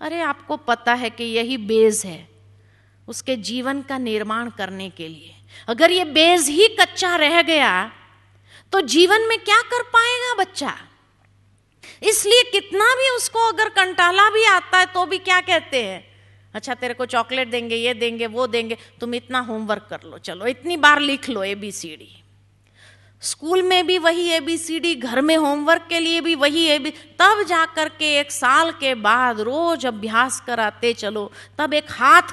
अरे आपको पता है कि यही बेस है उसके जीवन का निर्माण करने के लिए। अगर ये बेस ही कच्चा रह गया तो जीवन में क्या कर पाएगा बच्चा। इसलिए कितना भी उसको अगर कंटाला भी आता है तो भी क्या कहते हैं, अच्छा तेरे को चॉकलेट देंगे, ये देंगे, वो देंगे, तुम इतना होमवर्क कर लो, चलो इतनी बार लिख लो ABCD। स्कूल में भी वही ABCD, घर में होमवर्क के लिए भी वही तब जाकर के 1 साल के बाद रोज अभ्यास कराते चलो, तब एक हाथ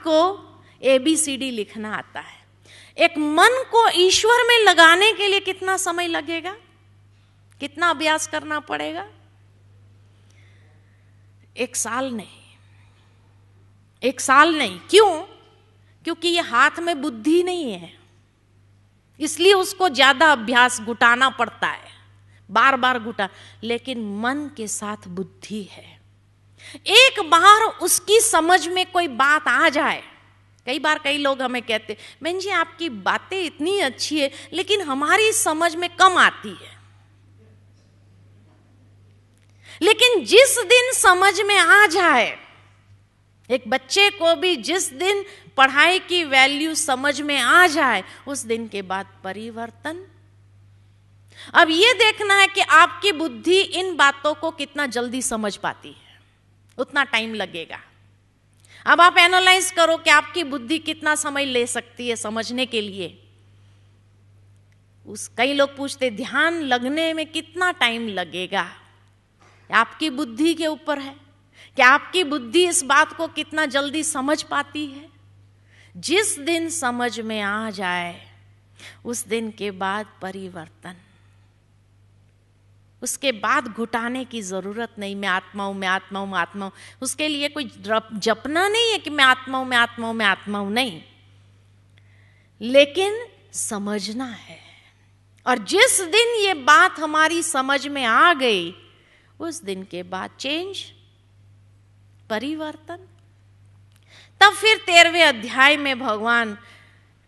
को ABCD लिखना आता है। एक मन को ईश्वर में लगाने के लिए कितना समय लगेगा, कितना अभ्यास करना पड़ेगा? 1 साल नहीं, 1 साल नहीं। क्यों? क्योंकि ये हाथ में बुद्धि नहीं है, इसलिए उसको ज्यादा अभ्यास घुटाना पड़ता है, बार बार घुटा। लेकिन मन के साथ बुद्धि है, एक बार उसकी समझ में कोई बात आ जाए। कई बार कई लोग हमें कहते, बहन जी आपकी बातें इतनी अच्छी है लेकिन हमारी समझ में कम आती है। लेकिन जिस दिन समझ में आ जाए, एक बच्चे को भी जिस दिन पढ़ाई की वैल्यू समझ में आ जाए, उस दिन के बाद परिवर्तन। अब ये देखना है कि आपकी बुद्धि इन बातों को कितना जल्दी समझ पाती है, उतना टाइम लगेगा। अब आप एनालाइज करो कि आपकी बुद्धि कितना समय ले सकती है समझने के लिए। कई लोग पूछते ध्यान लगने में कितना टाइम लगेगा। आपकी बुद्धि के ऊपर है कि आपकी बुद्धि इस बात को कितना जल्दी समझ पाती है। जिस दिन समझ में आ जाए उस दिन के बाद परिवर्तन, उसके बाद घुटाने की जरूरत नहीं। मैं आत्मा हूं, मैं आत्मा हूं, मैं आत्मा हूं। उसके लिए कोई जपना नहीं है कि मैं आत्मा हूं, मैं आत्मा हूं, मैं आत्मा हूं, नहीं। लेकिन समझना है। और जिस दिन ये बात हमारी समझ में आ गई, उस दिन के बाद चेंज, परिवर्तन। तब फिर 13वें अध्याय में भगवान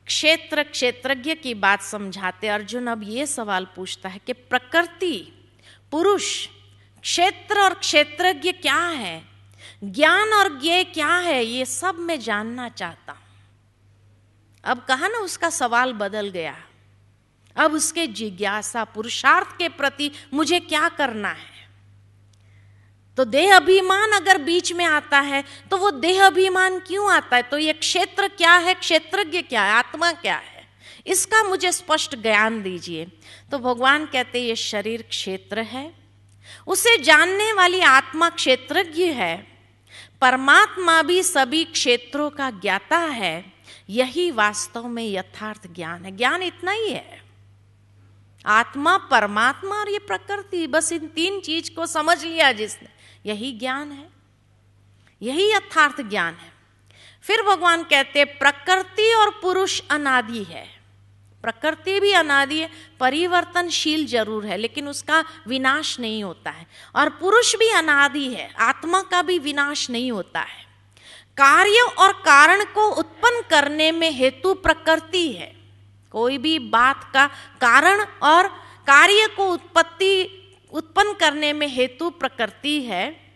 क्षेत्रज्ञ की बात समझाते। अर्जुन अब ये सवाल पूछता है कि प्रकृति, पुरुष, क्षेत्र और क्षेत्रज्ञ क्या है, ज्ञान और ज्ञेय क्या है, ये सब मैं जानना चाहता हूं। अब कहा ना, उसका सवाल बदल गया। अब उसके जिज्ञासा, पुरुषार्थ के प्रति मुझे क्या करना है। तो देह अभिमान अगर बीच में आता है तो वो देह अभिमान क्यों आता है, तो ये क्षेत्र क्या है, क्षेत्रज्ञ क्या है, आत्मा क्या है, इसका मुझे स्पष्ट ज्ञान दीजिए। तो भगवान कहते ये शरीर क्षेत्र है, उसे जानने वाली आत्मा क्षेत्रज्ञ है, परमात्मा भी सभी क्षेत्रों का ज्ञाता है। यही वास्तव में यथार्थ ज्ञान है। ज्ञान इतना ही है, आत्मा, परमात्मा और ये प्रकृति, बस इन 3 चीज को समझ लिया जिसने, यही ज्ञान है, यही यथार्थ ज्ञान है। फिर भगवान कहते प्रकृति और पुरुष अनादि है। प्रकृति भी अनादि है, परिवर्तनशील जरूर है लेकिन उसका विनाश नहीं होता है। और पुरुष भी अनादि है, आत्मा का भी विनाश नहीं होता है। कार्य और कारण को उत्पन्न करने में हेतु प्रकृति है। कोई भी बात का कारण और कार्य को उत्पन्न करने में हेतु प्रकृति है।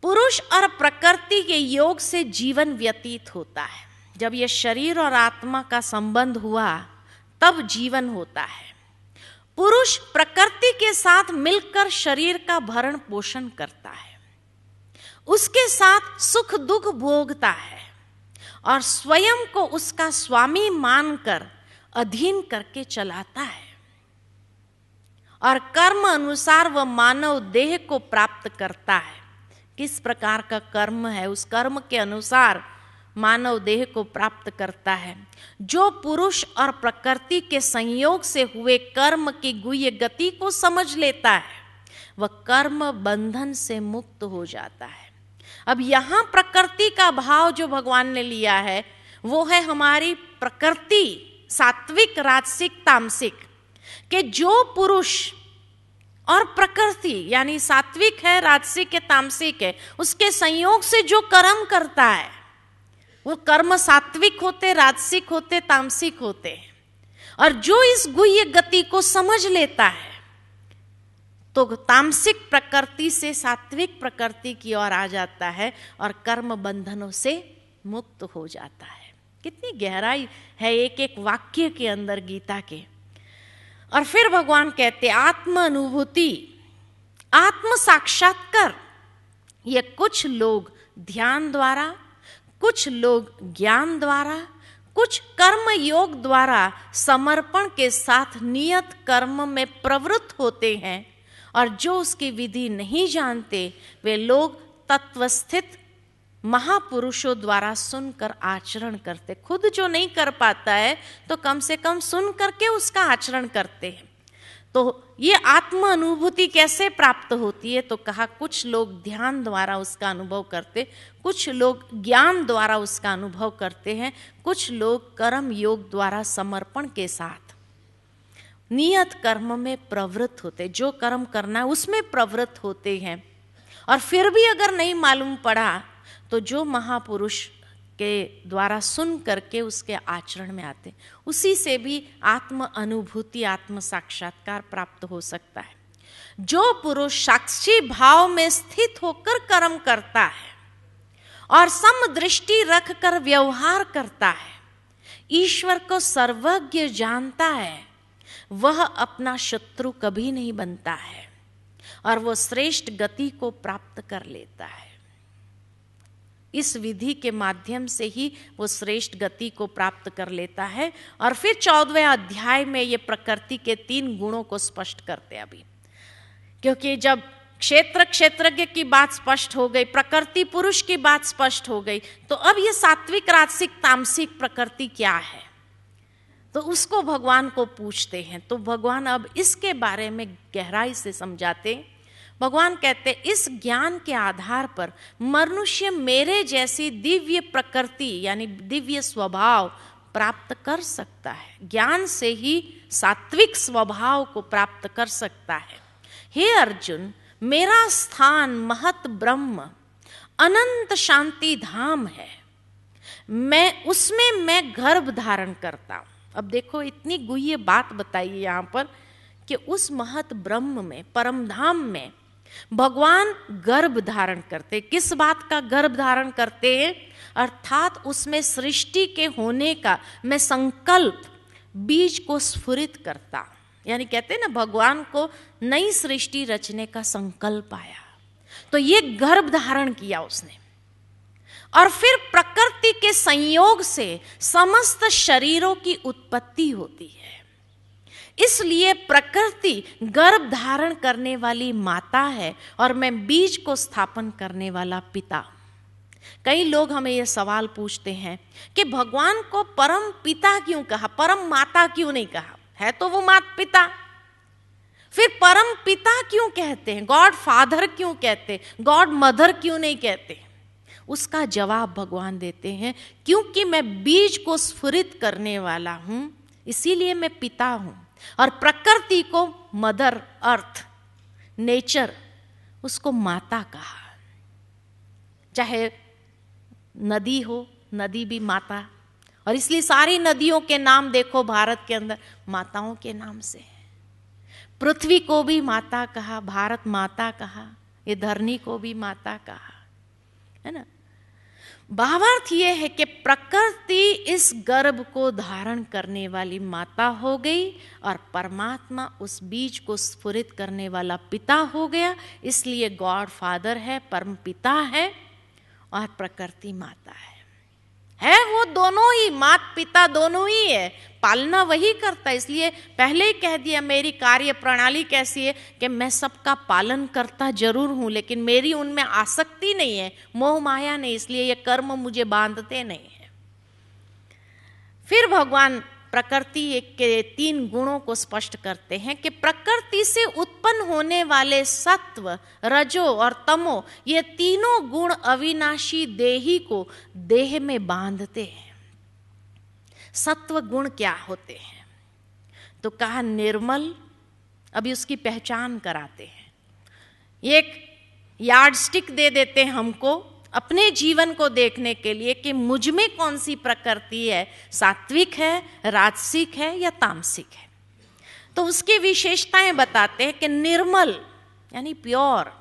पुरुष और प्रकृति के योग से जीवन व्यतीत होता है। जब यह शरीर और आत्मा का संबंध हुआ तब जीवन होता है। पुरुष प्रकृति के साथ मिलकर शरीर का भरण पोषण करता है, उसके साथ सुख दुख भोगता है और स्वयं को उसका स्वामी मानकर अधीन करके चलाता है। और कर्म अनुसार वह मानव देह को प्राप्त करता है। किस प्रकार का कर्म है, उस कर्म के अनुसार मानव देह को प्राप्त करता है। जो पुरुष और प्रकृति के संयोग से हुए कर्म की गुह्य गति को समझ लेता है, वह कर्म बंधन से मुक्त हो जाता है। अब यहां प्रकृति का भाव जो भगवान ने लिया है वो है हमारी प्रकृति, सात्विक, राजसिक, तामसिक, कि जो पुरुष और प्रकृति यानी सात्विक है, राजसिक है, तामसिक है, उसके संयोग से जो कर्म करता है वो कर्म सात्विक होते, राजसिक होते, तामसिक होते हैं। और जो इस गुह्य गति को समझ लेता है तो तामसिक प्रकृति से सात्विक प्रकृति की ओर आ जाता है और कर्म बंधनों से मुक्त हो जाता है। कितनी गहराई है एक एक वाक्य के अंदर गीता के। और फिर भगवान कहते आत्म अनुभूति, आत्म साक्षात्कार, ये कुछ लोग ध्यान द्वारा, कुछ लोग ज्ञान द्वारा, कुछ कर्म योग द्वारा समर्पण के साथ नियत कर्म में प्रवृत्त होते हैं, और जो उसकी विधि नहीं जानते वे लोग तत्वस्थित महापुरुषों द्वारा सुनकर आचरण करते। खुद जो नहीं कर पाता है तो कम से कम सुन करके उसका आचरण करते हैं। तो ये आत्म अनुभूति कैसे प्राप्त होती है? तो कहा कुछ लोग ध्यान द्वारा उसका अनुभव करते, कुछ लोग ज्ञान द्वारा उसका अनुभव करते हैं, कुछ लोग कर्म योग द्वारा समर्पण के साथ नियत कर्म में प्रवृत्त होते, जो कर्म करना है उसमें प्रवृत्त होते हैं। और फिर भी अगर नहीं मालूम पड़ा तो जो महापुरुष के द्वारा सुन करके उसके आचरण में आते, उसी से भी आत्म अनुभूति, आत्म साक्षात्कार प्राप्त हो सकता है। जो पुरुष साक्षी भाव में स्थित होकर कर्म करता है और समदृष्टि रखकर व्यवहार करता है, ईश्वर को सर्वज्ञ जानता है, वह अपना शत्रु कभी नहीं बनता है और वो श्रेष्ठ गति को प्राप्त कर लेता है। इस विधि के माध्यम से ही वो श्रेष्ठ गति को प्राप्त कर लेता है। और फिर 14वें अध्याय में ये प्रकृति के 3 गुणों को स्पष्ट करते हैं अभी, क्योंकि जब क्षेत्र क्षेत्रज्ञ की बात स्पष्ट हो गई, प्रकृति पुरुष की बात स्पष्ट हो गई, तो अब ये सात्विक राजसिक तामसिक प्रकृति क्या है, तो उसको भगवान को पूछते हैं। तो भगवान अब इसके बारे में गहराई से समझाते। भगवान कहते इस ज्ञान के आधार पर मनुष्य मेरे जैसी दिव्य प्रकृति यानी दिव्य स्वभाव प्राप्त कर सकता है। ज्ञान से ही सात्विक स्वभाव को प्राप्त कर सकता है। हे अर्जुन, मेरा स्थान महत ब्रह्म अनंत शांति धाम है, मैं गर्भ धारण करता हूं। अब देखो इतनी गुह्य बात बताइए यहाँ पर कि उस महत ब्रह्म में, परम धाम में भगवान गर्भ धारण करते। किस बात का गर्भ धारण करते हैं? अर्थात उसमें सृष्टि के होने का मैं संकल्प बीज को स्फुरित करता। यानी कहते हैं ना, भगवान को नई सृष्टि रचने का संकल्प आया, तो ये गर्भ धारण किया उसने। और फिर प्रकृति के संयोग से समस्त शरीरों की उत्पत्ति होती है। इसलिए प्रकृति गर्भ धारण करने वाली माता है और मैं बीज को स्थापन करने वाला पिता। कई लोग हमें यह सवाल पूछते हैं कि भगवान को परम पिता क्यों कहा, परम माता क्यों नहीं कहा? है तो वो माता पिता, फिर परम पिता क्यों कहते हैं? गॉड फादर क्यों कहते? गॉड मदर क्यों नहीं कहते? उसका जवाब भगवान देते हैं, क्योंकि मैं बीज को स्फुरित करने वाला हूं, इसीलिए मैं पिता हूं। और प्रकृति को मदर अर्थ, नेचर, उसको माता कहा। चाहे नदी हो, नदी भी माता। और इसलिए सारी नदियों के नाम देखो भारत के अंदर माताओं के नाम से है। पृथ्वी को भी माता कहा, भारत माता कहा, ये धरनी को भी माता कहा, है ना। भावार्थ ये है कि प्रकृति इस गर्भ को धारण करने वाली माता हो गई और परमात्मा उस बीज को स्फुरित करने वाला पिता हो गया। इसलिए गॉड फादर है, परम पिता है, और प्रकृति माता है वो दोनों ही, माता पिता दोनों ही है, पालना वही करता है। इसलिए पहले ही कह दिया, मेरी कार्य प्रणाली कैसी है कि मैं सबका पालन करता जरूर हूं, लेकिन मेरी उनमें आसक्ति नहीं है, मोह माया नहीं, इसलिए ये कर्म मुझे बांधते नहीं है। फिर भगवान प्रकृति के 3 गुणों को स्पष्ट करते हैं कि प्रकृति से उत्पन्न होने वाले सत्व, रजो और तमो, ये तीनों गुण अविनाशी देही को देह में बांधते हैं। सत्व गुण क्या होते हैं? तो कहा निर्मल। अभी उसकी पहचान कराते हैं, एक यार्ड स्टिक दे देते हैं हमको अपने जीवन को देखने के लिए कि मुझ में कौन सी प्रकृति है, सात्विक है, राजसिक है या तामसिक है। तो उसकी विशेषताएं बताते हैं कि निर्मल, यानी प्योर,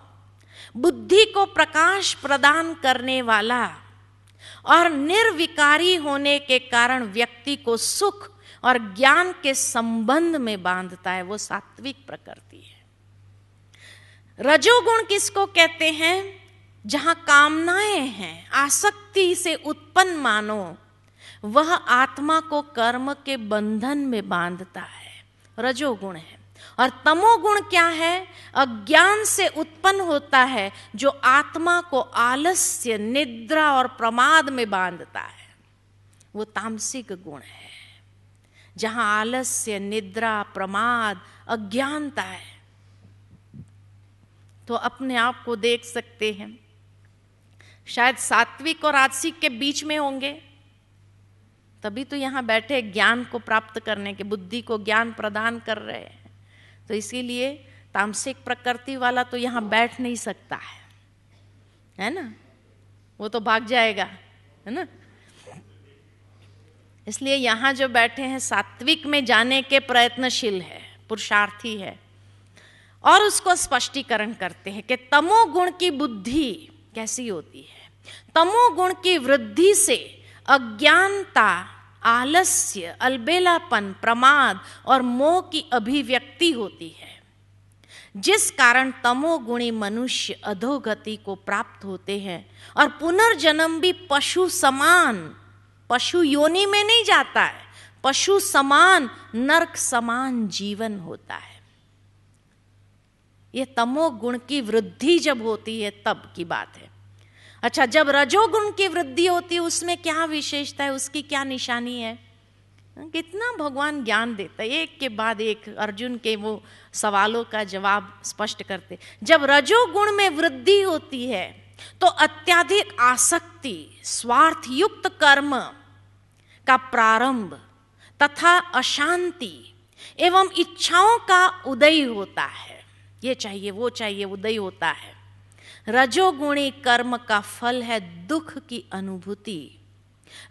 बुद्धि को प्रकाश प्रदान करने वाला और निर्विकारी होने के कारण व्यक्ति को सुख और ज्ञान के संबंध में बांधता है, वो सात्विक प्रकृति है। रजोगुण किसको कहते हैं? जहां कामनाएं हैं, आसक्ति से उत्पन्न मानो, वह आत्मा को कर्म के बंधन में बांधता है, रजोगुण है। और तमोगुण क्या है? अज्ञान से उत्पन्न होता है, जो आत्मा को आलस्य, निद्रा और प्रमाद में बांधता है, वो तामसिक गुण है। जहां आलस्य, निद्रा, प्रमाद, अज्ञानता है, तो अपने आप को देख सकते हैं, शायद सात्विक और राजसिक के बीच में होंगे, तभी तो यहां बैठे ज्ञान को प्राप्त करने के, बुद्धि को ज्ञान प्रदान कर रहे हैं। तो इसीलिए तामसिक प्रकृति वाला तो यहां बैठ नहीं सकता है ना, वो तो भाग जाएगा, है ना। इसलिए यहां जो बैठे हैं सात्विक में जाने के प्रयत्नशील है, पुरुषार्थी है, और उसको स्पष्टीकरण करते हैं कि तमोगुण की बुद्धि कैसी होती है। तमोगुण की वृद्धि से अज्ञानता, आलस्य, अलबेलापन, प्रमाद और मोह की अभिव्यक्ति होती है, जिस कारण तमोगुणी मनुष्य अधोगति को प्राप्त होते हैं और पुनर्जन्म भी पशु समान, पशु योनि में नहीं जाता है, पशु समान, नरक समान जीवन होता है। यह तमोगुण की वृद्धि जब होती है तब की बात है। अच्छा, जब रजोगुण की वृद्धि होती है उसमें क्या विशेषता है, उसकी क्या निशानी है? कितना भगवान ज्ञान देता है, एक के बाद एक अर्जुन के वो सवालों का जवाब स्पष्ट करते। जब रजोगुण में वृद्धि होती है तो अत्यधिक आसक्ति, स्वार्थ युक्त कर्म का प्रारंभ तथा अशांति एवं इच्छाओं का उदय होता है, ये चाहिए वो चाहिए, उदय होता है। रजोगुणी कर्म का फल है दुख की अनुभूति।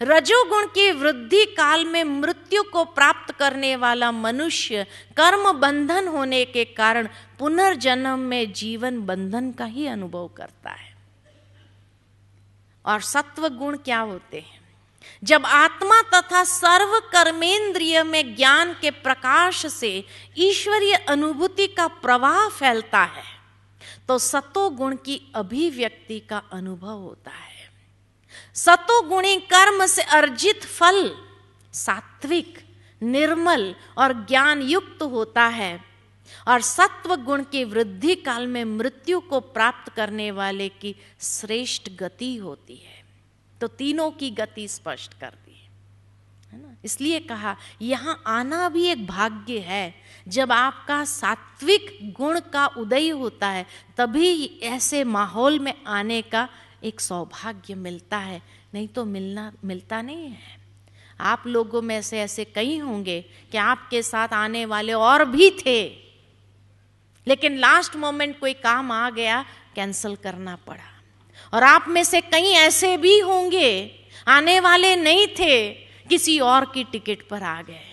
रजोगुण की वृद्धि काल में मृत्यु को प्राप्त करने वाला मनुष्य कर्म बंधन होने के कारण पुनर्जन्म में जीवन बंधन का ही अनुभव करता है। और सत्व गुण क्या होते हैं? जब आत्मा तथा सर्व कर्मेंद्रिय में ज्ञान के प्रकाश से ईश्वरीय अनुभूति का प्रवाह फैलता है तो सतोगुण की अभिव्यक्ति का अनुभव होता है। सतोगुणी कर्म से अर्जित फल सात्विक, निर्मल और ज्ञान युक्त होता है और सत्व गुण की वृद्धि काल में मृत्यु को प्राप्त करने वाले की श्रेष्ठ गति होती है। तो तीनों की गति स्पष्ट कर दी है ना। इसलिए कहा यहां आना भी एक भाग्य है। जब आपका सात्विक गुण का उदय होता है तभी ऐसे माहौल में आने का एक सौभाग्य मिलता है, नहीं तो मिलता नहीं है। आप लोगों में से ऐसे कई होंगे कि आपके साथ आने वाले और भी थे, लेकिन लास्ट मोमेंट कोई काम आ गया, कैंसिल करना पड़ा। और आप में से कई ऐसे भी होंगे आने वाले नहीं थे, किसी और की टिकट पर आ गए,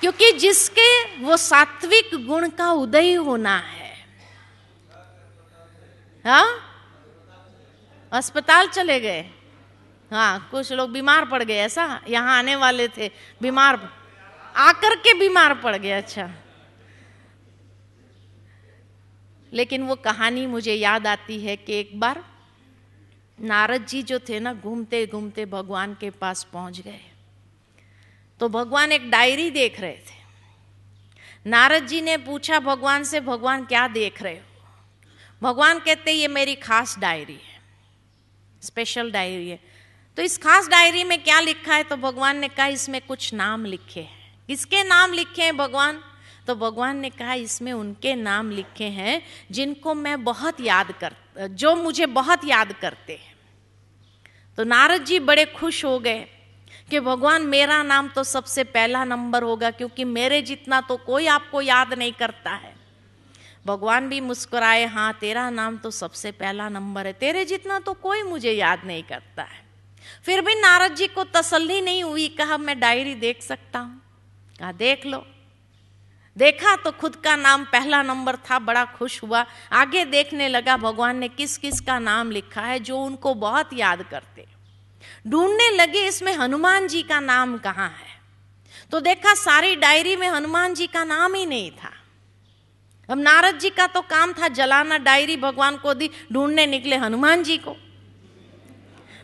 क्योंकि जिसके वो सात्विक गुण का उदय होना है। हाँ, अस्पताल चले गए, हाँ कुछ लोग बीमार पड़ गए, ऐसा यहाँ आने वाले थे, बीमार आकर के बीमार पड़ गए। अच्छा, लेकिन वो कहानी मुझे याद आती है कि एक बार नारद जी जो थे ना, घूमते घूमते भगवान के पास पहुंच गए। तो भगवान एक डायरी देख रहे थे। नारद जी ने पूछा भगवान से, भगवान क्या देख रहे हो? भगवान कहते ये मेरी खास डायरी है, स्पेशल डायरी है। तो इस खास डायरी में क्या लिखा है? तो भगवान ने कहा इसमें कुछ नाम लिखे हैं। किसके नाम लिखे हैं भगवान? तो भगवान ने कहा इसमें उनके नाम लिखे हैं जिनको मैं बहुत याद जो मुझे बहुत याद करते हैं। तो नारद जी बड़े खुश हो गए कि भगवान मेरा नाम तो सबसे पहला नंबर होगा, क्योंकि मेरे जितना तो कोई आपको याद नहीं करता है। भगवान भी मुस्कुराए, हाँ तेरा नाम तो सबसे पहला नंबर है, तेरे जितना तो कोई मुझे याद नहीं करता है। फिर भी नारद जी को तसल्ली नहीं हुई, कहा मैं डायरी देख सकता हूं? कहा देख लो। देखा तो खुद का नाम पहला नंबर था, बड़ा खुश हुआ। आगे देखने लगा भगवान ने किस किस का नाम लिखा है जो उनको बहुत याद करते। ढूंढने लगे इसमें हनुमान जी का नाम कहाँ है, तो देखा सारी डायरी में हनुमान जी का नाम ही नहीं था। अब नारद जी का तो काम था जलाना, डायरी भगवान को दी, ढूंढने निकले हनुमान जी को।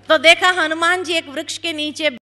तो देखा हनुमान जी एक वृक्ष के नीचे